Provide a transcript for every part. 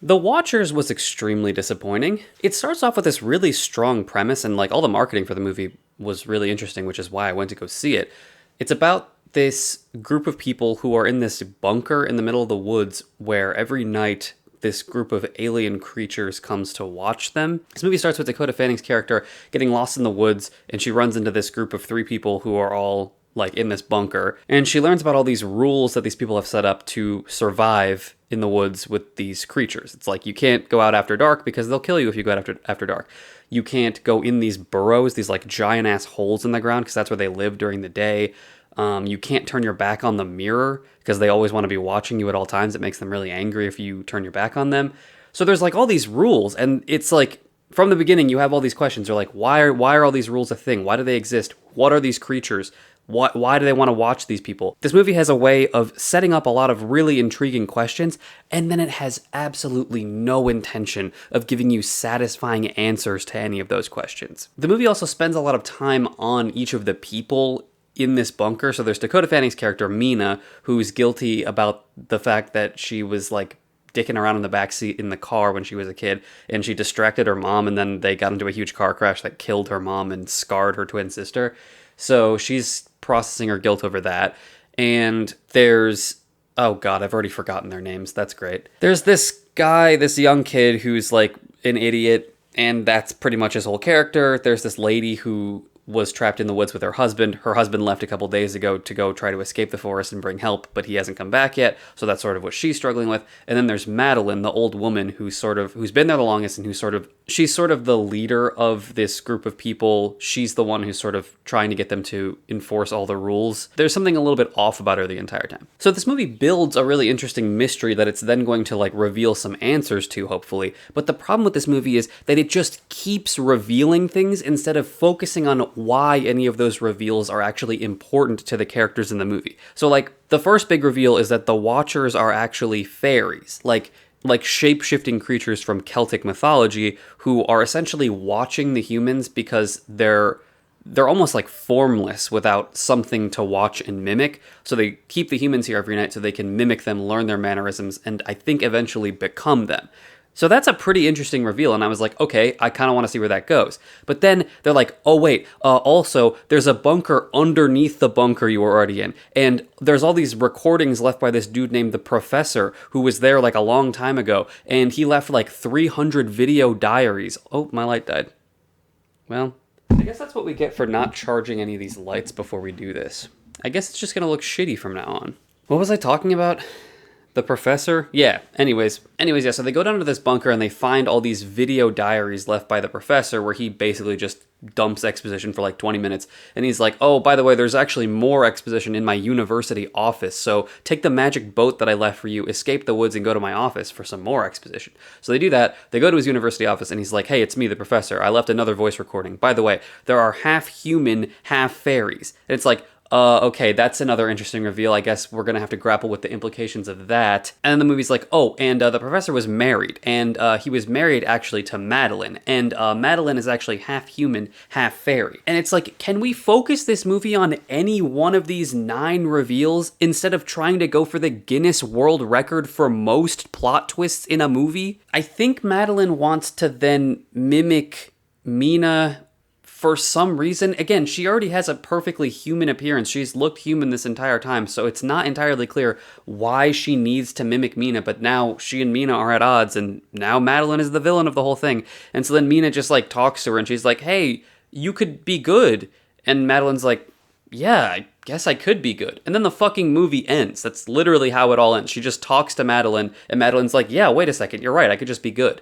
The Watchers was extremely disappointing. It starts off with this really strong premise, and like all the marketing for the movie was really interesting, which is why I went to go see it. It's about this group of people who are in this bunker in the middle of the woods where every night this group of alien creatures comes to watch them. This movie starts with Dakota Fanning's character getting lost in the woods, and she runs into this group of three people who are all like in this bunker, and she learns about all these rules that these people have set up to survive in the woods with these creatures. It's like you can't go out after dark because they'll kill you if you go out after dark. You can't go in these burrows, these like giant ass holes in the ground, because that's where they live during the day. You can't turn your back on the mirror because they always want to be watching you at all times. It makes them really angry if you turn your back on them. So there's like all these rules, and it's like from the beginning you have all these questions. They're like, why are all these rules a thing? Why do they exist? What are these creatures? Why do they want to watch these people? This movie has a way of setting up a lot of really intriguing questions, and then it has absolutely no intention of giving you satisfying answers to any of those questions. The movie also spends a lot of time on each of the people in this bunker. So there's Dakota Fanning's character, Mina, who's guilty about the fact that she was like dicking around in the backseat in the car when she was a kid, and she distracted her mom, and then they got into a huge car crash that killed her mom and scarred her twin sister. So she's processing her guilt over that. And there's, oh god, I've already forgotten their names. That's great. There's this guy, this young kid who's like an idiot, and that's pretty much his whole character. There's this lady who was trapped in the woods with her husband. Her husband left a couple days ago to go try to escape the forest and bring help, but he hasn't come back yet, so that's sort of what she's struggling with. And then there's Madeline, the old woman who's been there the longest, and she's sort of the leader of this group of people. She's the one who's sort of trying to get them to enforce all the rules. There's something a little bit off about her the entire time. So this movie builds a really interesting mystery that it's then going to like reveal some answers to, hopefully. But the problem with this movie is that it just keeps revealing things instead of focusing on why any of those reveals are actually important to the characters in the movie. So like the first big reveal is that the Watchers are actually fairies, like shape-shifting creatures from Celtic mythology who are essentially watching the humans because they're almost like formless without something to watch and mimic. So they keep the humans here every night so they can mimic them, learn their mannerisms, and I think eventually become them. So that's a pretty interesting reveal, and I was like, okay, I kind of want to see where that goes. But then they're like, oh wait, also, there's a bunker underneath the bunker you were already in, and there's all these recordings left by this dude named the Professor, who was there like a long time ago, and he left like 300 video diaries. Oh, my light died. Well, I guess that's what we get for not charging any of these lights before we do this. I guess it's just going to look shitty from now on. What was I talking about? The Professor? Yeah, anyways, yeah, so they go down to this bunker and they find all these video diaries left by the Professor where he basically just dumps exposition for like 20 minutes. And he's like, oh, by the way, there's actually more exposition in my university office, so take the magic boat that I left for you, escape the woods, and go to my office for some more exposition. So they do that, they go to his university office, and he's like, hey, it's me, the Professor. I left another voice recording. By the way, there are half human, half fairies. And it's like, okay, that's another interesting reveal. I guess we're gonna have to grapple with the implications of that. And then the movie's like, oh, and the Professor was married, and he was married actually to Madeline, and Madeline is actually half human, half fairy. And it's like, can we focus this movie on any one of these 9 reveals instead of trying to go for the Guinness World Record for most plot twists in a movie? I think Madeline wants to then mimic Mina for some reason. Again, she already has a perfectly human appearance. She's looked human this entire time, so it's not entirely clear why she needs to mimic Mina, but now she and Mina are at odds, and now Madeline is the villain of the whole thing. And so then Mina just like talks to her, and she's like, hey, you could be good. And Madeline's like, yeah, I guess I could be good. And then the fucking movie ends. That's literally how it all ends. She just talks to Madeline, and Madeline's like, yeah, wait a second, you're right, I could just be good.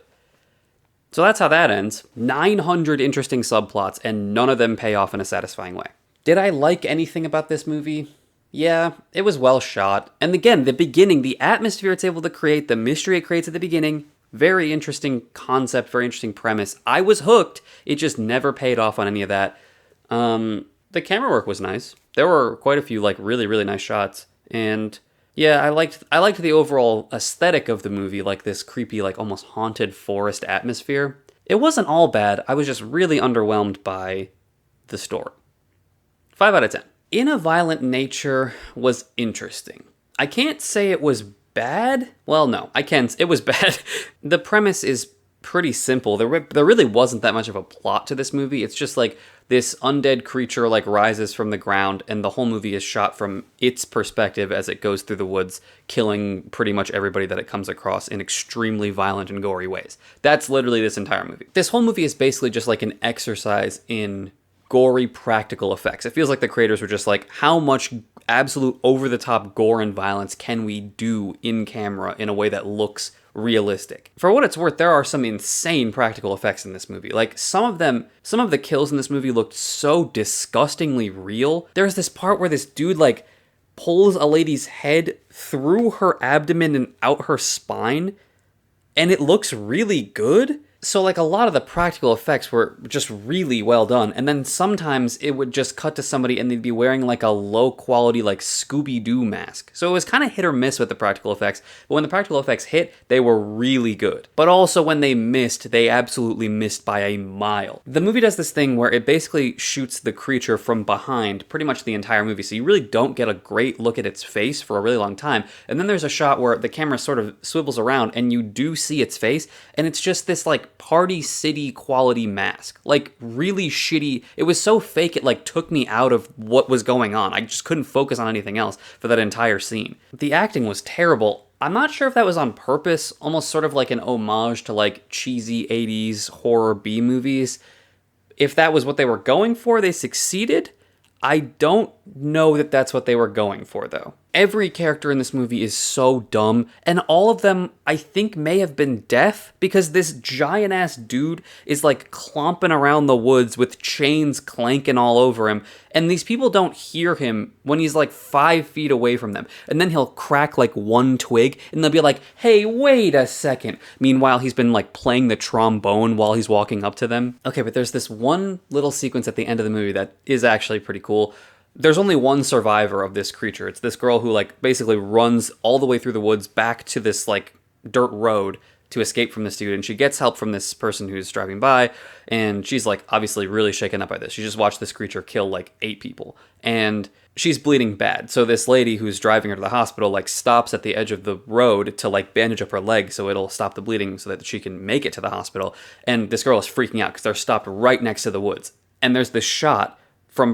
So that's how that ends. 900 interesting subplots, and none of them pay off in a satisfying way. Did I like anything about this movie? Yeah, it was well shot. And again, the beginning, the atmosphere it's able to create, the mystery it creates at the beginning, very interesting concept, very interesting premise. I was hooked. It just never paid off on any of that. The camera work was nice. There were quite a few like really, really nice shots. And yeah, I liked the overall aesthetic of the movie, like this creepy, like almost haunted forest atmosphere. It wasn't all bad. I was just really underwhelmed by the story. 5 out of 10. In a Violent Nature was interesting. I can't say it was bad? Well, no, I can't. It was bad. The premise is pretty simple. There really wasn't that much of a plot to this movie. It's just like this undead creature like rises from the ground, and the whole movie is shot from its perspective as it goes through the woods, killing pretty much everybody that it comes across in extremely violent and gory ways. That's literally this entire movie. This whole movie is basically just like an exercise in gory practical effects. It feels like the creators were just like, how much absolute over-the-top gore and violence can we do in camera in a way that looks realistic? For what it's worth, there are some insane practical effects in this movie. Like, some of the kills in this movie looked so disgustingly real. There's this part where this dude, like, pulls a lady's head through her abdomen and out her spine, and it looks really good. So, like, a lot of the practical effects were just really well done, and then sometimes it would just cut to somebody and they'd be wearing, like, a low-quality, like, Scooby-Doo mask. So it was kind of hit or miss with the practical effects, but when the practical effects hit, they were really good. But also, when they missed, they absolutely missed by a mile. The movie does this thing where it basically shoots the creature from behind pretty much the entire movie, so you really don't get a great look at its face for a really long time, and then there's a shot where the camera sort of swivels around, and you do see its face, and it's just this, like, Party City quality mask. Like, really shitty. It was so fake it like took me out of what was going on. I just couldn't focus on anything else for that entire scene. The acting was terrible. I'm not sure if that was on purpose, almost sort of like an homage to like cheesy 80s horror B movies. If that was what they were going for, they succeeded. I don't know that that's what they were going for, though. Every character in this movie is so dumb, and all of them, I think, may have been deaf, because this giant-ass dude is, like, clomping around the woods with chains clanking all over him, and these people don't hear him when he's, like, 5 feet away from them. And then he'll crack, like, one twig, and they'll be like, hey, wait a second. Meanwhile, he's been, like, playing the trombone while he's walking up to them. Okay, but there's this one little sequence at the end of the movie that is actually pretty cool. There's only one survivor of this creature. It's this girl who, like, basically runs all the way through the woods back to this, like, dirt road to escape from this dude, and she gets help from this person who's driving by, and she's, like, obviously really shaken up by this. She just watched this creature kill, like, 8 people, and she's bleeding bad. So this lady who's driving her to the hospital, like, stops at the edge of the road to, like, bandage up her leg so it'll stop the bleeding so that she can make it to the hospital, and this girl is freaking out because they're stopped right next to the woods. And there's this shot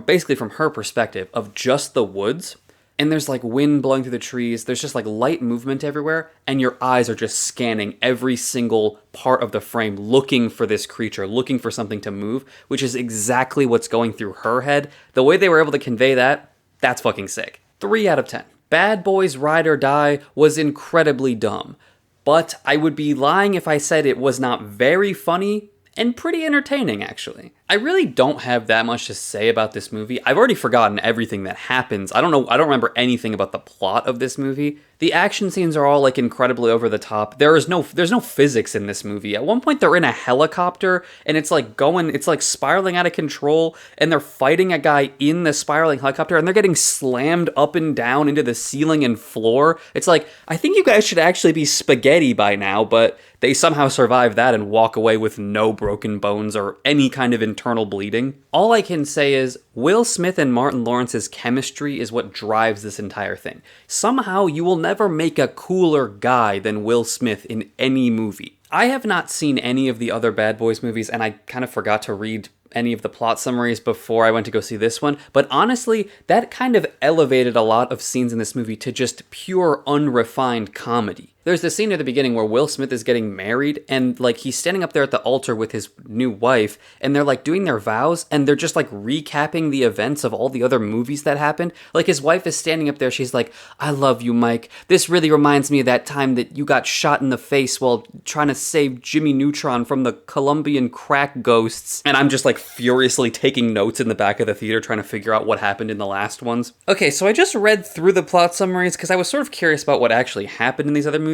basically from her perspective of just the woods, and there's like wind blowing through the trees, there's just like light movement everywhere, and your eyes are just scanning every single part of the frame looking for this creature, looking for something to move, which is exactly what's going through her head. The way they were able to convey that, that's fucking sick. 3 out of 10. Bad Boys Ride or Die was incredibly dumb, but I would be lying if I said it was not very funny and pretty entertaining, actually. I really don't have that much to say about this movie. I've already forgotten everything that happens. I don't remember anything about the plot of this movie. The action scenes are all, like, incredibly over the top. There's no physics in this movie. At one point, they're in a helicopter, and it's like spiraling out of control, and they're fighting a guy in the spiraling helicopter, and they're getting slammed up and down into the ceiling and floor. It's like, I think you guys should actually be spaghetti by now, but they somehow survive that and walk away with no broken bones or any kind of internal bleeding. All I can say is, Will Smith and Martin Lawrence's chemistry is what drives this entire thing. Somehow, you will never make a cooler guy than Will Smith in any movie. I have not seen any of the other Bad Boys movies, and I kind of forgot to read any of the plot summaries before I went to go see this one, but honestly, that kind of elevated a lot of scenes in this movie to just pure unrefined comedy. There's this scene at the beginning where Will Smith is getting married, and, like, he's standing up there at the altar with his new wife, and they're, like, doing their vows, and they're just, like, recapping the events of all the other movies that happened. Like, his wife is standing up there, she's like, I love you, Mike. This really reminds me of that time that you got shot in the face while trying to save Jimmy Neutron from the Colombian crack ghosts. And I'm just, like, furiously taking notes in the back of the theater trying to figure out what happened in the last ones. Okay, so I just read through the plot summaries because I was sort of curious about what actually happened in these other movies.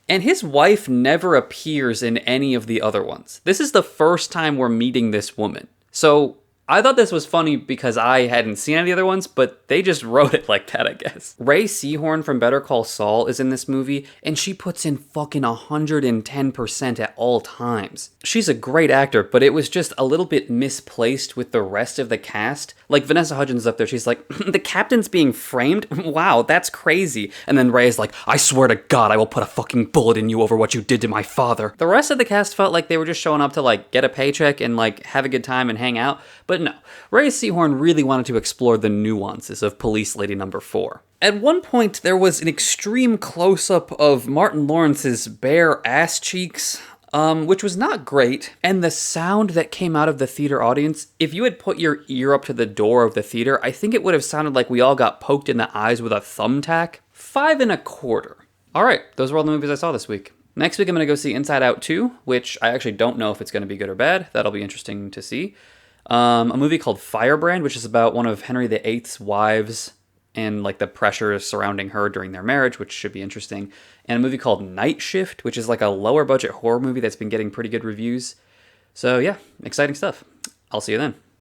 And his wife never appears in any of the other ones. This is the first time we're meeting this woman. So I thought this was funny because I hadn't seen any of the other ones, but they just wrote it like that, I guess. Ray Seahorn from Better Call Saul is in this movie, and she puts in fucking 110% at all times. She's a great actor, but it was just a little bit misplaced with the rest of the cast. Like, Vanessa Hudgens is up there, she's like, the captain's being framed? Wow, that's crazy. And then Ray's like, I swear to God, I will put a fucking bullet in you over what you did to my father. The rest of the cast felt like they were just showing up to, like, get a paycheck and, like, have a good time and hang out. But no, Ray Seahorn really wanted to explore the nuances of Police Lady Number 4. At one point, there was an extreme close-up of Martin Lawrence's bare ass cheeks, which was not great. And the sound that came out of the theater audience, if you had put your ear up to the door of the theater, I think it would have sounded like we all got poked in the eyes with a thumbtack. 5 1/4. All right, those were all the movies I saw this week. Next week, I'm going to go see Inside Out 2, which I actually don't know if it's going to be good or bad. That'll be interesting to see. A movie called Firebrand, which is about one of Henry VIII's wives and like the pressure surrounding her during their marriage, which should be interesting. And a movie called Night Shift, which is like a lower budget horror movie that's been getting pretty good reviews. So yeah, exciting stuff. I'll see you then.